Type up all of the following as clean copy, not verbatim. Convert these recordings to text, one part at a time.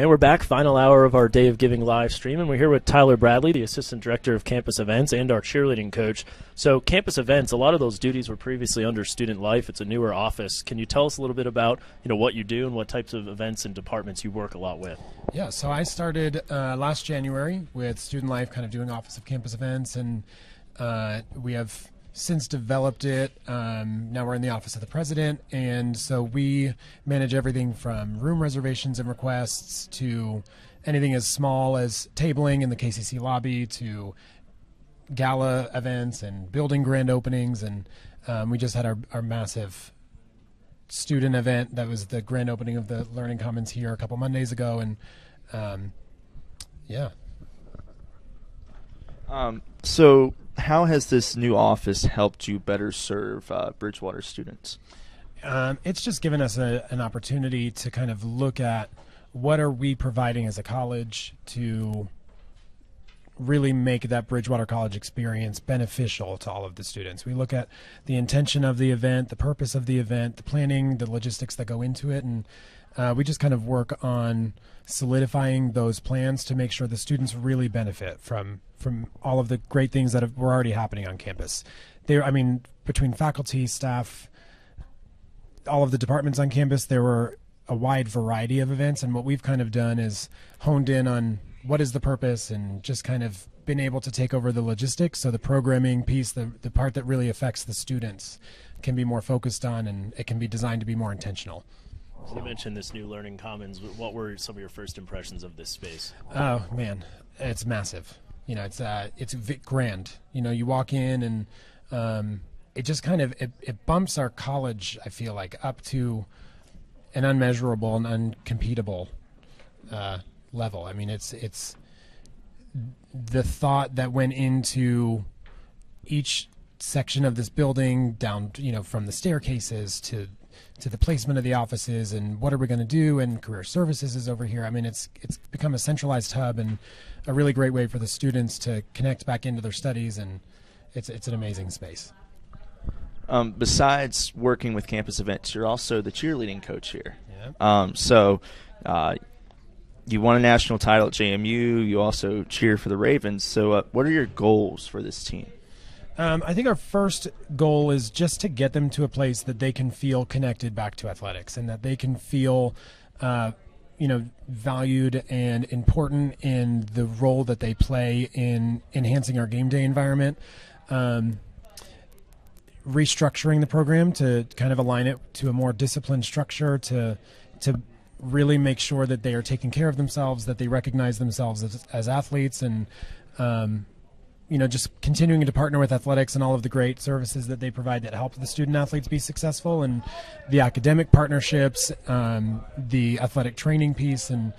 And we're back, final hour of our Day of Giving live stream, and we're here with Tyler Bradley, the Assistant Director of Campus Events and our cheerleading coach. So campus events, a lot of those duties were previously under Student Life. It's a newer office. Can you tell us a little bit about what you do and what types of events and departments you work a lot with? Yeah, so I started last January with Student Life, kind of doing Office of Campus Events, and we have since developed it. Now we're in the Office of the President, and so we manage everything from room reservations and requests to anything as small as tabling in the KCC lobby to gala events and building grand openings. And we just had our massive student event that was the grand opening of the Learning Commons here a couple Mondays ago, and yeah. So how has this new office helped you better serve Bridgewater students? It's just given us an opportunity to kind of look at what are we providing as a college to really make that Bridgewater College experience beneficial to all of the students. We look at the intention of the event, the purpose of the event, the planning, the logistics that go into it, and we just kind of work on solidifying those plans to make sure the students really benefit from all of the great things that were already happening on campus. Between faculty, staff, all of the departments on campus, there were a wide variety of events, and what we've kind of done is honed in on what is the purpose and just kind of been able to take over the logistics. So the programming piece, the part that really affects the students, can be more focused on, and it can be designed to be more intentional. So you mentioned this new Learning Commons. What were some of your first impressions of this space? Oh man, it's massive. It's grand. You walk in and it just kind of it bumps our college, I feel like, up to an unmeasurable and uncompetable level. I mean, it's the thought that went into each section of this building, down from the staircases to the placement of the offices and what are we going to do, and career services is over here. I mean, it's become a centralized hub and a really great way for the students to connect back into their studies, and it's an amazing space. Besides working with campus events, you're also the cheerleading coach here. Yeah. You won a national title at JMU. You also cheer for the Ravens. So what are your goals for this team? I think our first goal is just to get them to a place that they can feel connected back to athletics, and that they can feel valued and important in the role that they play in enhancing our game day environment. Restructuring the program to kind of align it to a more disciplined structure, to really make sure that they are taking care of themselves, that they recognize themselves as athletes, and just continuing to partner with athletics and all of the great services that they provide that help the student athletes be successful, and the academic partnerships, the athletic training piece. And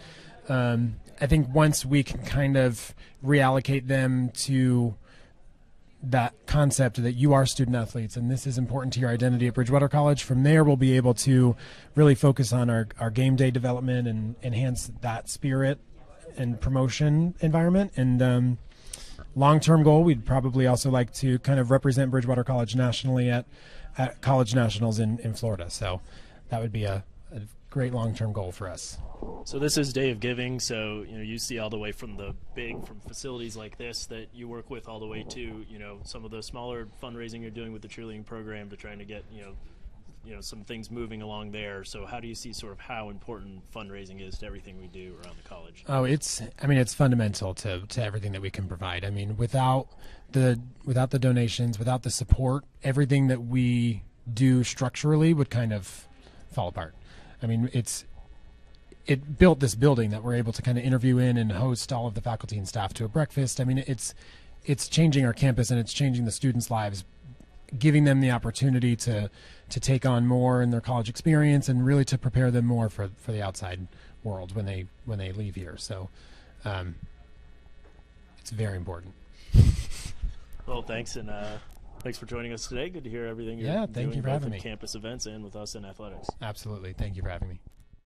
I think once we can kind of reallocate them to that concept that you are student athletes and this is important to your identity at Bridgewater College, from there we'll be able to really focus on our game day development and enhance that spirit and promotion environment. And long-term goal, we'd probably also like to kind of represent Bridgewater College nationally at college nationals in Florida. So that would be a great long-term goal for us. So this is Day of Giving, so you see all the way from from facilities like this that you work with, all the way to some of the smaller fundraising you're doing with the cheerleading program to trying to get some things moving along there. So how do you see sort of how important fundraising is to everything we do around the college? Oh, it's fundamental to everything that we can provide. I mean, without the donations, without the support, everything that we do structurally would kind of fall apart. I mean, it built this building that we're able to kind of interview in and host all of the faculty and staff to a breakfast. I mean, it's changing our campus and it's changing the students' lives, giving them the opportunity to take on more in their college experience and really to prepare them more for the outside world when they leave here. So it's very important. Well, thanks, and thanks for joining us today. Good to hear everything you're doing thank you for having both me. Campus events and with us in athletics. Absolutely. Thank you for having me.